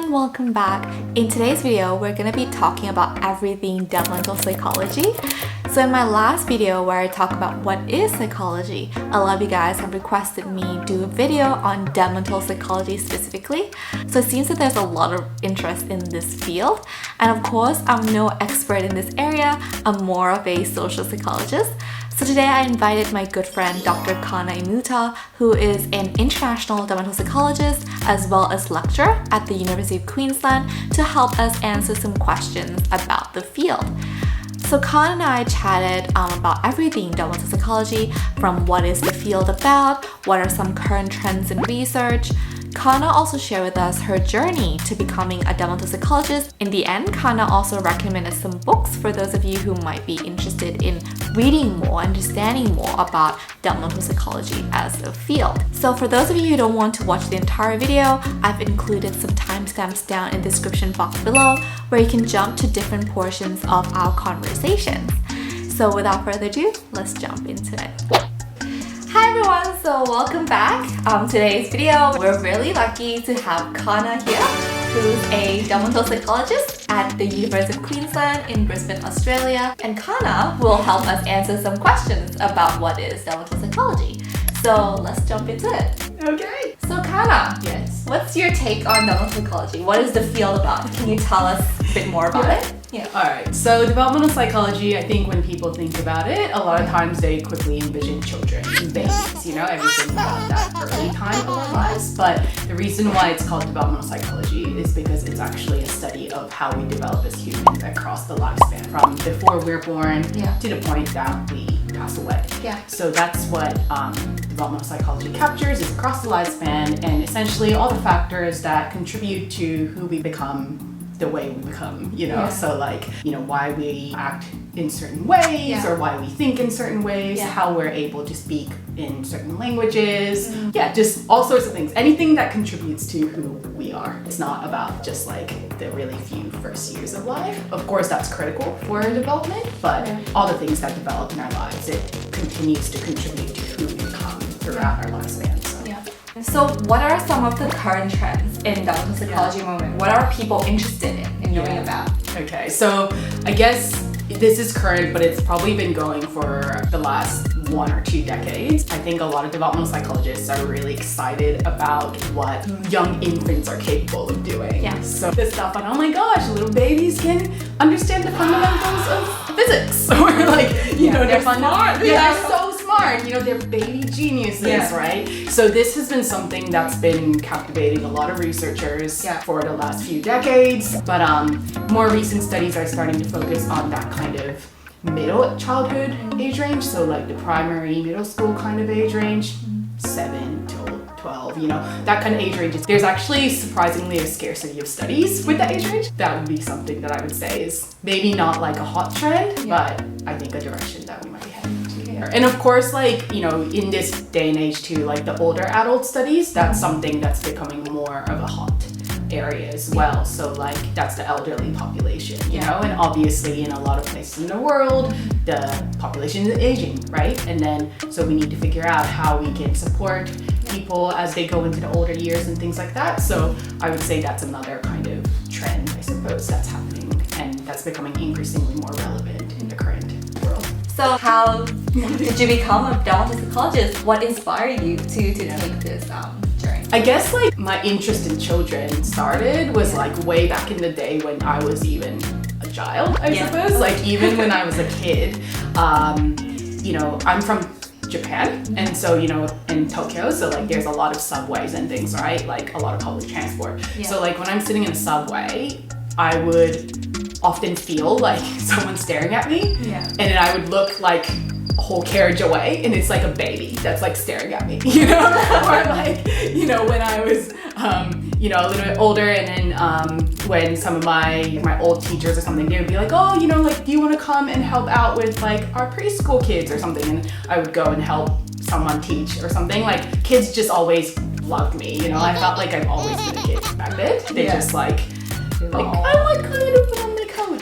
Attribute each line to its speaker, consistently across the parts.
Speaker 1: everyone, welcome back. In today's video, we're going to be talking about everything developmental psychology. So in my last video where I talk about what is psychology, a lot of you guys have requested me do a video on developmental psychology specifically. So it seems that there's a lot of interest in this field. And of course, I'm no expert in this area. I'm more of a social psychologist. So today I invited my good friend Dr. Kana Imuta, who is an international developmental psychologist as well as lecturer at the University of Queensland, to help us answer some questions about the field. So Kana and I chatted about everything developmental psychology, from what is the field about, what are some current trends in research. Kana also shared with us her journey to becoming a developmental psychologist. In the end, Kana also recommended some books for those of you who might be interested in reading more, understanding more about developmental psychology as a field. So for those of you who don't want to watch the entire video, I've included some timestamps down in the description box below where you can jump to different portions of our conversations. So without further ado, let's jump into it. Hi everyone, so welcome back. Today's video, we're really lucky to have Kana here, who's a developmental psychologist at the University of Queensland in Brisbane, Australia. And Kana will help us answer some questions about what is developmental psychology. So let's jump into it.
Speaker 2: Okay.
Speaker 1: So Kana,
Speaker 2: Yes.
Speaker 1: what's your take on developmental psychology? What is the field about? Can you tell us a bit more about it? Yeah.
Speaker 2: Alright, so developmental psychology, I think when people think about it, a lot of times they quickly envision children, babies, everything about that early time of our lives. But the reason why it's called developmental psychology is because it's actually a study of how we develop as humans across the lifespan, from before we're born to the point that we pass away.
Speaker 1: Yeah.
Speaker 2: So that's what developmental psychology captures, is across the lifespan, and essentially all the factors that contribute to who we become, the way we become, so why we act in certain ways or why we think in certain ways, how we're able to speak in certain languages, just all sorts of things, anything that contributes to who we are. It's not about just the really few first years of life. Of course that's critical for development, but all the things that develop in our lives, it continues to contribute to who we become throughout our lifespan.
Speaker 1: So what are some of the current trends in developmental psychology movement? What are people interested in knowing about?
Speaker 2: Okay, so I guess this is current, but it's probably been going for the last 1 or 2 decades. I think a lot of developmental psychologists are really excited about what young infants are capable of doing.
Speaker 1: Yeah.
Speaker 2: So this stuff on, oh my gosh, little babies can understand the fundamentals of physics. Or they're
Speaker 1: smart.
Speaker 2: They're so smart. They're baby geniuses, right? So this has been something that's been captivating a lot of researchers for the last few decades. But more recent studies are starting to focus on that kind of middle childhood age range. So the primary, middle school kind of age range, 7 till 12, that kind of age range. There's actually surprisingly a scarcity of studies with that age range. That would be something that I would say is maybe not a hot trend, but I think a direction that we might be heading to here. And of course, in this day and age too, the older adult studies, that's something that's becoming more of a hot area as well. So that's the elderly population, and obviously in a lot of places in the world, the population is aging, right? And then, so we need to figure out how we can support people as they go into the older years and things like that. So I would say that's another kind of trend, I suppose, that's happening, and that's becoming increasingly more relevant in the current world.
Speaker 1: So how did you become a developmental psychologist? What inspired you to take this journey?
Speaker 2: I guess my interest in children started was way back in the day when I was even a child, I suppose. Even when I was a kid, I'm from Japan, and so in Tokyo, so there's a lot of subways and things, right? A lot of public transport. So when I'm sitting in a subway, I would often feel someone staring at me, and then I would look a whole carriage away, and it's a baby that's staring at me, or when I was a little bit older, and then when some of my old teachers or something, they would be oh, do you want to come and help out with our preschool kids or something, and I would go and help someone teach or something. Kids just always loved me, I felt I've always been a kid back then. They just I want kind of put on my coat,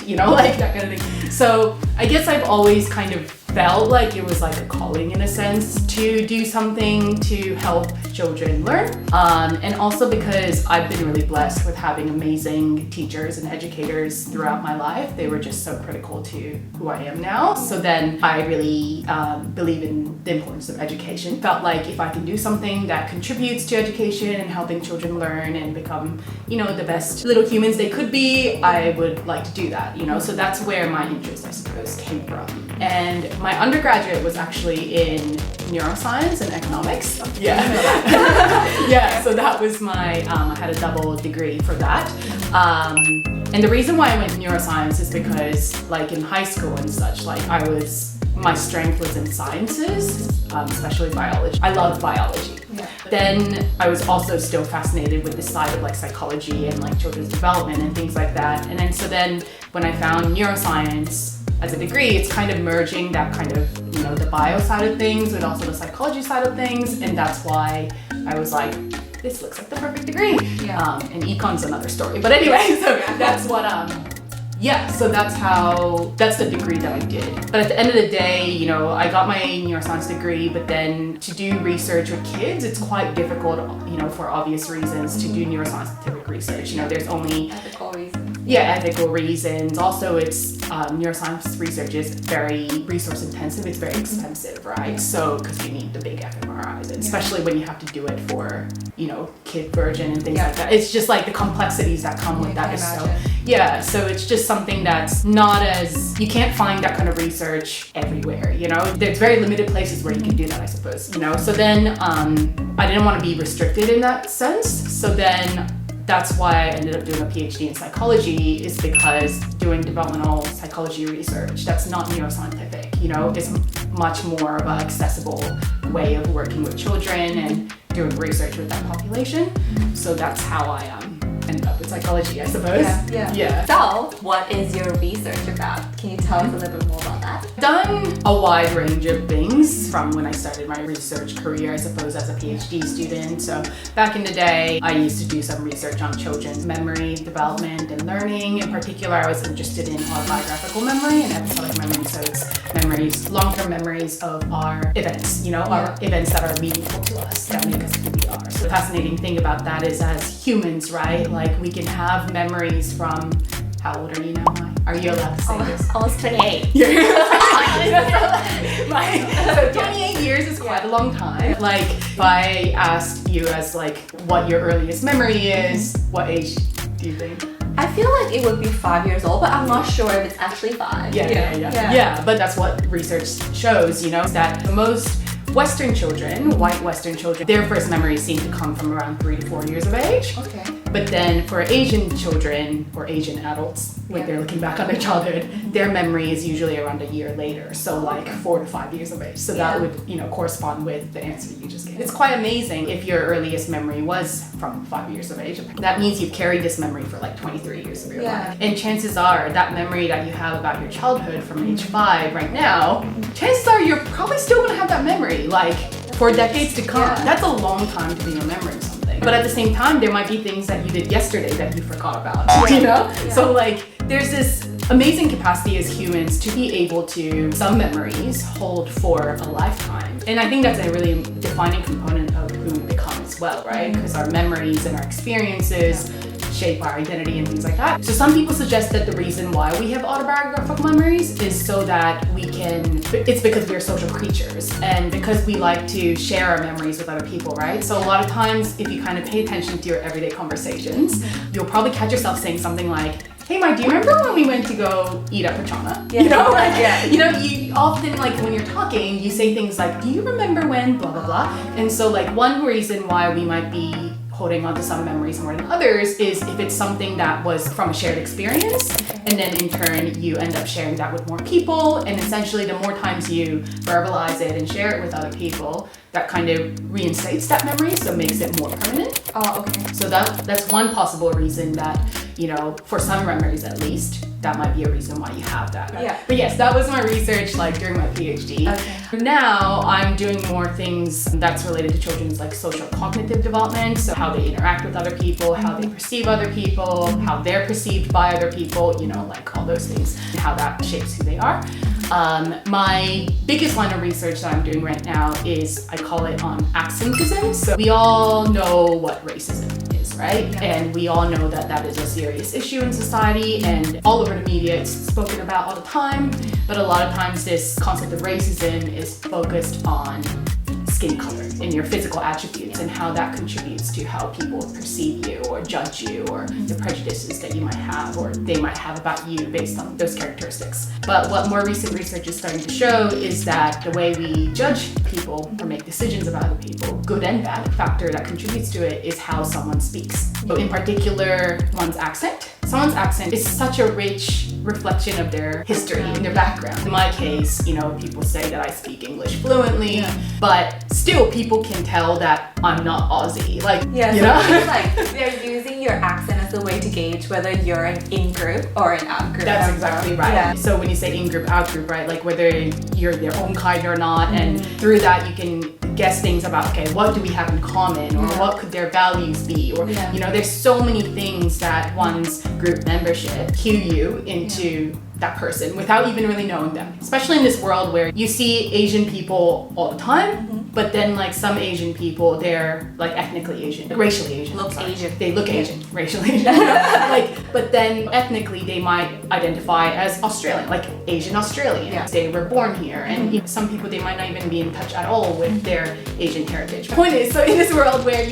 Speaker 2: that kind of thing. So I guess I've always kind of felt like it was like a calling in a sense to do something to help children learn. And also because I've been really blessed with having amazing teachers and educators throughout my life. They were just so critical to who I am now. So then I really believe in the importance of education. Felt like if I can do something that contributes to education and helping children learn and become, the best little humans they could be, I would like to do that, So that's where my interest, I suppose, came from. And my undergraduate was actually in neuroscience and economics. Yeah. Yeah, so that was I had a double degree for that. And the reason why I went neuroscience is because like in high school and such, like my strength was in sciences, especially biology. I loved biology. Yeah. Then I was also still fascinated with the side of like psychology and like children's development and things like that. And then when I found neuroscience as a degree, it's kind of merging that kind of, the bio side of things with also the psychology side of things. And that's why I was like, this looks like the perfect degree. Yeah. And econ's another story. But anyway, so that's what, so that's the degree that I did. But at the end of the day, I got my neuroscience degree, but then to do research with kids, it's quite difficult, for obvious reasons to do neuroscientific research. There's only
Speaker 1: ethical reasons.
Speaker 2: Yeah, ethical reasons. Also, it's neuroscience research is very resource intensive. It's very expensive, right? So, because you need the big fMRIs, and especially when you have to do it for, kid version and things like that. It's just like the complexities that come with that is so it's just something that's not as, you can't find that kind of research everywhere, There's very limited places where you can do that, I suppose, So then I didn't want to be restricted in that sense. So then that's why I ended up doing a PhD in psychology, is because doing developmental psychology research, that's not neuroscientific, it's much more of an accessible way of working with children and doing research with that population. So that's how I ended up with psychology, I suppose. Yeah.
Speaker 1: So, what is your research about? Can you tell us a little bit more about that?
Speaker 2: Done a wide range of things from when I started my research career, I suppose, as a PhD student. So back in the day, I used to do some research on children's memory, development, and learning. In particular, I was interested in autobiographical memory and episodic memory. So it's memories, long-term memories of our events, our events that are meaningful to us, that make us who we are. So the fascinating thing about that is, as humans, right, like we can have memories from, how old are you now, Mai? Are you allowed to say this?
Speaker 1: Almost 28.
Speaker 2: So 28 years is quite a long time. Like, if I asked you as like what your earliest memory is, what age do you think?
Speaker 1: I feel like it would be 5 years old, but I'm not sure if it's actually 5.
Speaker 2: Yeah, but that's what research shows, that the most Western children, white Western children, their first memories seem to come from around 3 to 4 years of age.
Speaker 1: Okay.
Speaker 2: But then for Asian children or Asian adults, when they're looking back on their childhood, their memory is usually around a year later. So like 4 to 5 years of age. So that would, correspond with the answer you just gave. It's quite amazing if your earliest memory was from 5 years of age. That means you've carried this memory for like 23 years of your life. And chances are that memory that you have about your childhood from age 5 right now, chances are you're probably still going to have that memory like for decades to come. That's a long time to be remembering something. But at the same time, there might be things that you did yesterday that you forgot about, So like there's this amazing capacity as humans to be able to, some memories hold for a lifetime. And I think that's a really defining component of who we become as well, right? Because our memories and our experiences shape our identity and things like that. So some people suggest that the reason why we have autobiographical memories is so that it's because we're social creatures and because we like to share our memories with other people, right? So a lot of times, if you kind of pay attention to your everyday conversations, you'll probably catch yourself saying something like, hey Mike, do you remember when we went to go eat at Pachana? You often, like when you're talking, you say things like, do you remember when blah, blah, blah? And so like one reason why we might be holding on to some memories more than others is if it's something that was from a shared experience, and then in turn you end up sharing that with more people, and essentially the more times you verbalize it and share it with other people, that kind of reinstates that memory, so makes it more permanent.
Speaker 1: Oh, okay.
Speaker 2: So that's one possible reason that for some memories at least, that might be a reason why you have that.
Speaker 1: Yeah.
Speaker 2: But yes, that was my research like during my PhD.
Speaker 1: Okay.
Speaker 2: Now I'm doing more things that's related to children's like social cognitive development, so how they interact with other people, how they perceive other people, how they're perceived by other people, like all those things, and how that shapes who they are. My biggest line of research that I'm doing right now is, I call it on accentism. So we all know what racism is, right?
Speaker 1: Yeah.
Speaker 2: And we all know that that is a serious issue in society, and all over the media it's spoken about all the time. But a lot of times this concept of racism is focused on skin color and your physical attributes and how that contributes to how people perceive you or judge you, or the prejudices that you might have or they might have about you based on those characteristics. But what more recent research is starting to show is that the way we judge people or make decisions about other people, good and bad, a factor that contributes to it is how someone speaks. So in particular, one's accent. Someone's accent is such a rich reflection of their history and their background. In my case, people say that I speak English fluently, but still people can tell that I'm not Aussie. Like,
Speaker 1: it's like they're using your accent as a way to gauge whether you're an in-group or an out-group.
Speaker 2: That's exactly right.
Speaker 1: Yeah.
Speaker 2: So when you say in-group, out-group, right, like whether you're their own kind or not, and through that you can guess things about, okay, what do we have in common, or what could their values be, or there's so many things that one's group membership cue you into that person without even really knowing them. Especially in this world where you see Asian people all the time, but then like some Asian people, they're like ethnically Asian, racially Asian.
Speaker 1: Asian.
Speaker 2: They look Asian, racially Asian. But then ethnically they might identify as Australian, like Asian Australian.
Speaker 1: Yeah.
Speaker 2: They were born here, and some people, they might not even be in touch at all with their Asian heritage. The point is, so in this world where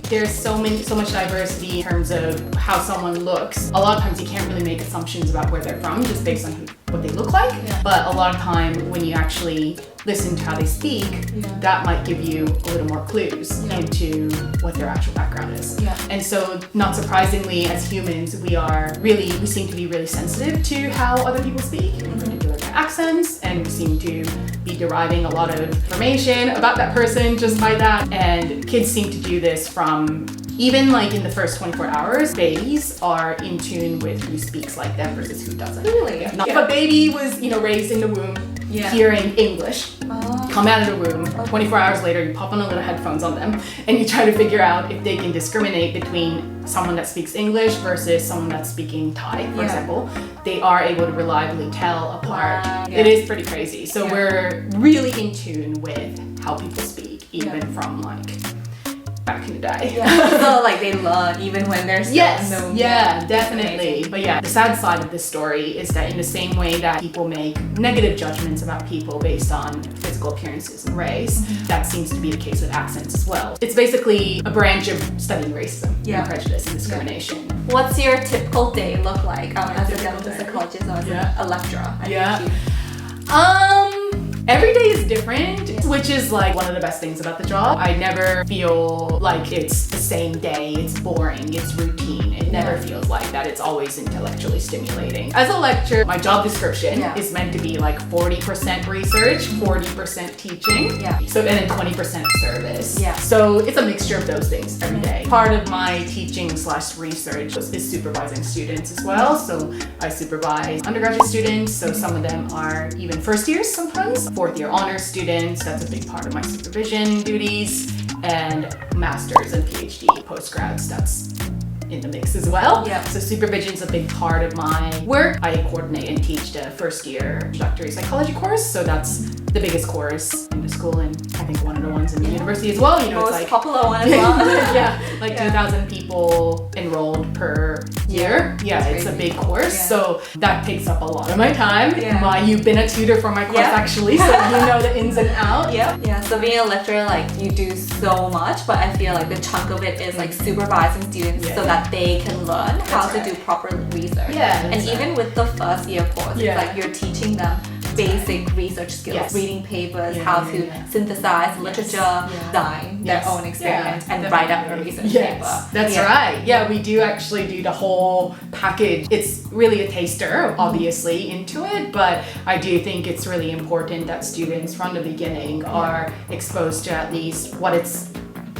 Speaker 2: there's so much diversity in terms of how someone looks, a lot of times you can't really make assumptions about where they're from just based on what they look like. But a lot of time when you actually listen to how they speak, that might give you a little more clues into what their actual background is. And so, not surprisingly, as humans, we seem to be really sensitive to how other people speak, in particular their accents, and we seem to be deriving a lot of information about that person just by that. And kids seem to do this from even like in the first 24 hours, babies are in tune with who speaks like them versus who doesn't.
Speaker 1: Really?
Speaker 2: If a baby was, raised in the womb, hearing English, come out of the womb, 24 hours later, you pop on a little headphones on them, and you try to figure out if they can discriminate between someone that speaks English versus someone that's speaking Thai, for example. They are able to reliably tell apart. It is pretty crazy. So we're really in tune with how people speak, even from like back in the day.
Speaker 1: So like they learn even when they're still in the womb.
Speaker 2: Yeah, definitely. But the sad side of this story is that in the same way that people make negative judgments about people based on physical appearances and race, that seems to be the case with accents as well. It's basically a branch of studying racism and prejudice and discrimination.
Speaker 1: What's your typical day look like as a developmental psychologist or as a lecturer?
Speaker 2: Every day is different, which is like one of the best things about the job. I never feel like it's the same day, it's boring, it's routine. It never feels like that. It's always intellectually stimulating. As a lecturer, my job description is meant to be like 40% research, 40% teaching, so and then 20% service. So it's a mixture of those things every day. Part of my teaching/research is supervising students as well. So I supervise undergraduate students, so some of them are even first years sometimes. Fourth year honors students, that's a big part of my supervision duties, and masters and PhD postgrads, that's in the mix as well. So supervision is a big part of my work. I coordinate and teach the first year introductory psychology course, so that's the biggest course in the school, and I think one of the ones in the university as well.
Speaker 1: Most
Speaker 2: it's like
Speaker 1: popular one as well.
Speaker 2: 2,000 people enrolled per year. It's a big course, so that takes up a lot of my time. You've been a tutor for my course actually, so you know the ins and outs.
Speaker 1: So being a lecturer, like you do so much, but I feel like the chunk of it is like supervising students so that they can learn how to do proper research. And even with the first year course, it's like you're teaching them basic research skills, reading papers, how to synthesize literature, design their own experiments, and write up a research paper.
Speaker 2: That's right. We do actually do the whole package. It's really a taster, obviously, into it, but I do think it's really important that students from the beginning are exposed to at least what it's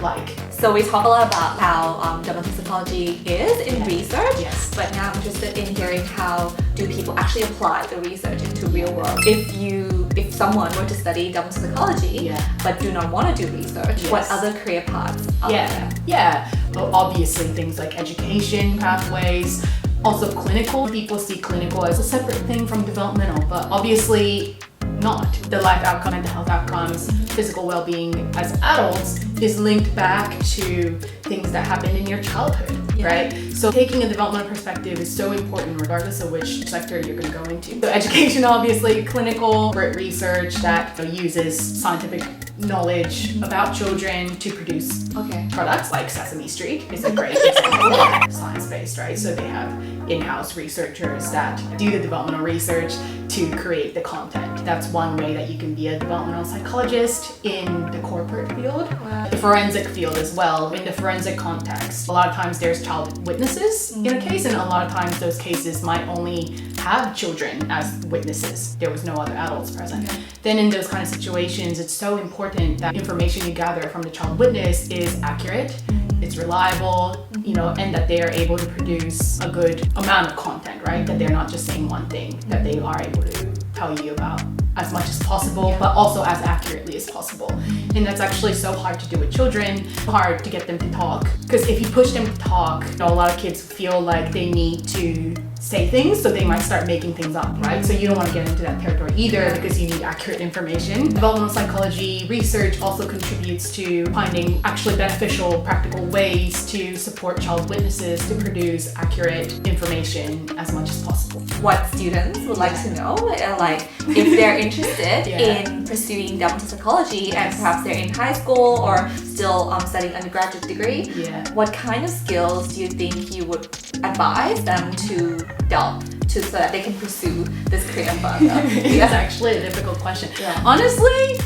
Speaker 2: like?
Speaker 1: So we talk a lot about how developmental psychology is in research,
Speaker 2: Yes.
Speaker 1: but now I'm interested in hearing how do people actually apply the research into real world. If someone were to study developmental psychology but do not want to do research, what other career paths are there?
Speaker 2: Well, obviously things like education pathways, also clinical. People see clinical as a separate thing from developmental, but obviously not. The life outcome, mental health outcomes, physical well-being as adults is linked back to things that happen in your childhood, right? So taking a developmental perspective is so important regardless of which sector you're going to go into. So education, obviously, clinical research that uses scientific knowledge about children to produce products like Sesame Street is a great example. Science-based, right? So they have in-house researchers that do the developmental research to create the content. That's one way that you can be a developmental psychologist in the corporate field. The forensic field as well. In the forensic context, a lot of times there's child witnesses in a case, and a lot of times those cases might only have children as witnesses. There was no other adults present. Then in those kind of situations, it's so important that information you gather from the child witness is accurate, it's reliable, and that they are able to produce a good amount of content, right? That they're not just saying one thing, that they are able to tell you about as much as possible, but also as accurately as possible. And that's actually so hard to do with children, hard to get them to talk. Because if you push them to talk, a lot of kids feel like they need to say things, so they might start making things up, right? So you don't want to get into that territory either because you need accurate information. Developmental psychology research also contributes to finding actually beneficial, practical ways to support child witnesses to produce accurate information as much as possible.
Speaker 1: What students would like to know, like if they're interested in pursuing developmental psychology and perhaps they're in high school or still studying undergraduate degree, what kind of skills do you think you would advise them to delve to so that they can pursue this career further?
Speaker 2: It's actually a difficult question. Honestly,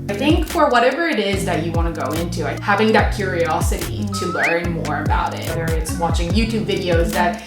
Speaker 2: I think for whatever it is that you want to go into, having that curiosity to learn more about it, whether it's watching YouTube videos that,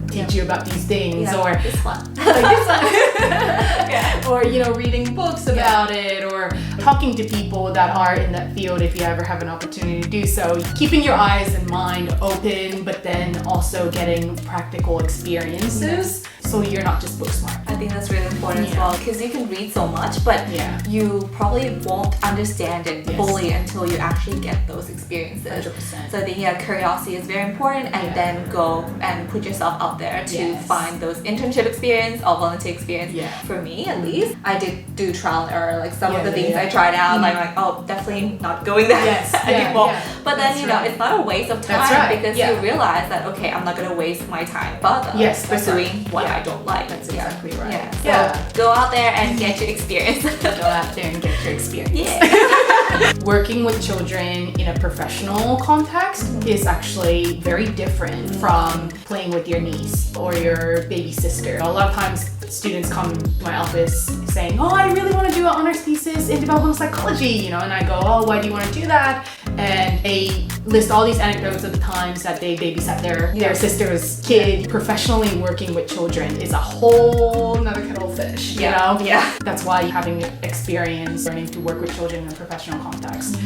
Speaker 2: teach you about these things, or
Speaker 1: this one.
Speaker 2: like this one. Or, reading books about it, or talking to people that are in that field if you ever have an opportunity to do so. Keeping your eyes and mind open, but then also getting practical experiences so you're not just book smart.
Speaker 1: I think that's really important as well, because you can read so much, but you probably won't understand it fully until you actually get those experiences.
Speaker 2: 100%.
Speaker 1: So I think curiosity is very important, and then go and put yourself out there to find those internship experience or volunteer experience. For me, at least, I did do trial and error. Like some of the things I tried out, I'm like, oh, definitely not going there anymore. But then it's not a waste of time because you realize that okay, I'm not gonna waste my time further pursuing what I don't like.
Speaker 2: That's exactly right.
Speaker 1: So go out there and get your experience.
Speaker 2: Go out there and get your experience. Working with children in a professional context is actually very different from playing with your niece or your baby sister. A lot of times students come to my office saying, oh, I really want to do an honors thesis in developmental psychology, and I go, oh, why do you want to do that? And they list all these anecdotes of the times that they babysat their sister's kid. Professionally working with children is a whole nother kettle of fish, That's why having experience learning to work with children in a professional context,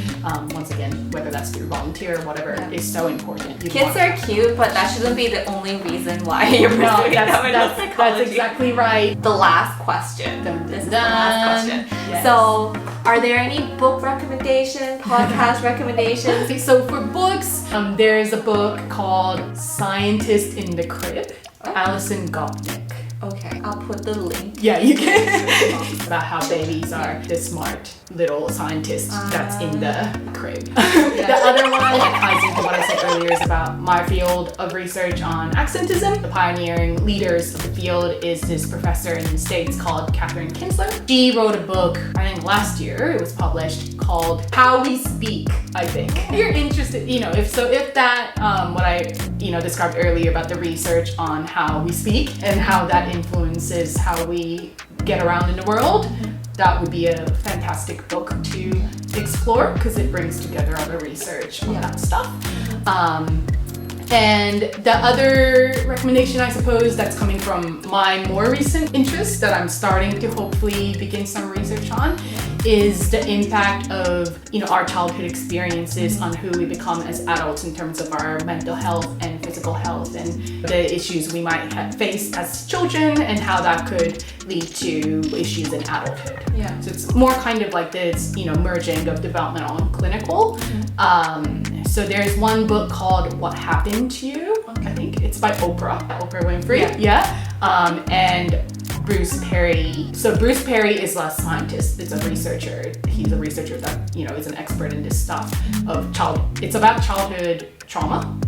Speaker 2: once again, whether that's through volunteer or whatever, is so important.
Speaker 1: Kids are cute, but that shouldn't be the only reason why you're pursuing developmental psychology.
Speaker 2: That's exactly right.
Speaker 1: The last question. This is the last question. So, are there any book recommendations, podcast recommendations?
Speaker 2: So for books, there's a book called Scientist in the Crib, Alison Gopnik.
Speaker 1: Okay, I'll put the link.
Speaker 2: Yeah, you can. About how babies are the smart little scientist that's in the crib. The other one that ties into what I said earlier is about my field of research on accentism. The pioneering leaders of the field is this professor in the States called Catherine Kinsler. She wrote a book, I think last year, it was published, called How We Speak, I think. If you're interested, if that, what I, described earlier about the research on how we speak and how that influences how we get around in the world, that would be a fantastic book to explore because it brings together other research on that stuff. And the other recommendation, I suppose, that's coming from my more recent interest that I'm starting to hopefully begin some research on is the impact of, our childhood experiences on who we become as adults in terms of our mental health and physical health and the issues we might face as children and how that could lead to issues in adulthood.
Speaker 1: Yeah.
Speaker 2: So it's more kind of like this, merging of developmental and clinical. So there's one book called What Happened to You? I think it's by Oprah Winfrey. Yeah. And Bruce Perry. So Bruce Perry is a scientist. It's a researcher. He's a researcher that, is an expert in this stuff of it's about childhood trauma.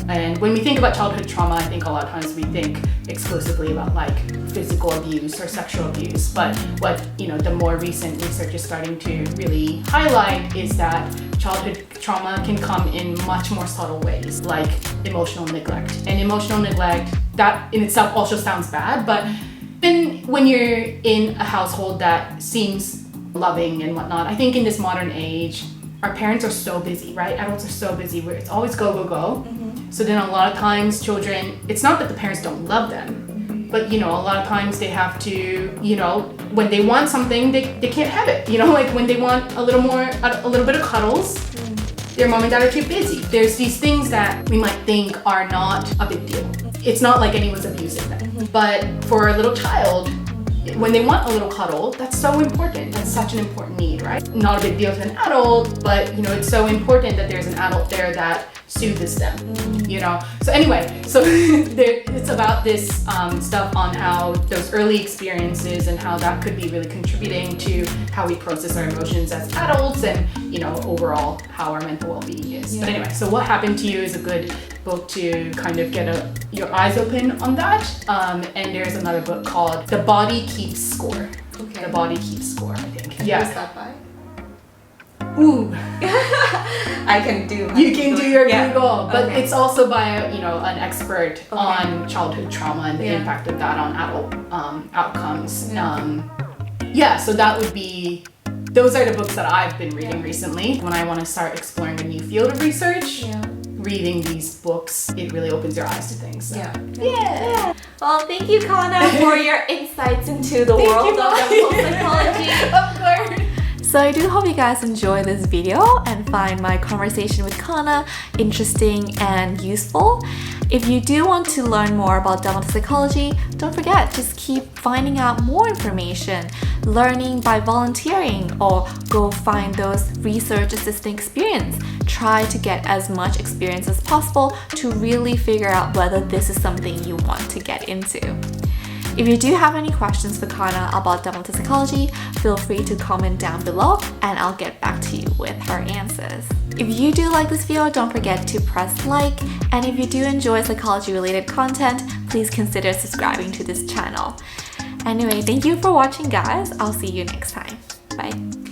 Speaker 2: And when we think about childhood trauma, I think a lot of times we think exclusively about like physical abuse or sexual abuse. But what, the more recent research is starting to really highlight is that childhood trauma can come in much more subtle ways, like emotional neglect. And emotional neglect, that in itself also sounds bad, but then when you're in a household that seems loving and whatnot, I think in this modern age, our parents are so busy, right? Adults are so busy where it's always go, go, go. So then a lot of times children, it's not that the parents don't love them, but a lot of times they have to, when they want something, they can't have it. Like when they want a little bit of cuddles, their mom and dad are too busy. There's these things that we might think are not a big deal. It's not like anyone's abusing them. But for a little child, when they want a little cuddle, that's so important. That's such an important need, right? Not a big deal to an adult, but it's so important that there's an adult there that soothes them, So anyway, it's about this stuff on how those early experiences and how that could be really contributing to how we process our emotions as adults and, overall how our mental well-being is. Yeah. But anyway, so What Happened to You is a good book to kind of get your eyes open on that. And there's another book called The Body Keeps Score. Okay. The Body Keeps Score, I think.
Speaker 1: And who's that by?
Speaker 2: Ooh.
Speaker 1: I can do.
Speaker 2: You can do your Google, but it's also by an expert on childhood trauma and the impact of that on adult outcomes. So that would be. Those are the books that I've been reading recently. When I want to start exploring a new field of research, reading these books, it really opens your eyes to things. So.
Speaker 1: Yeah. Well, thank you, Kana, for your insights into the world of developmental psychology.
Speaker 2: Of course.
Speaker 1: So I do hope you guys enjoy this video and find my conversation with Kana interesting and useful. If you do want to learn more about developmental psychology, don't forget, just keep finding out more information, learning by volunteering, or go find those research assistant experience. Try to get as much experience as possible to really figure out whether this is something you want to get into. If you do have any questions for Kana about developmental psychology, feel free to comment down below and I'll get back to you with her answers. If you do like this video, don't forget to press like, and if you do enjoy psychology related content, please consider subscribing to this channel. Anyway, thank you for watching, guys. I'll see you next time. Bye.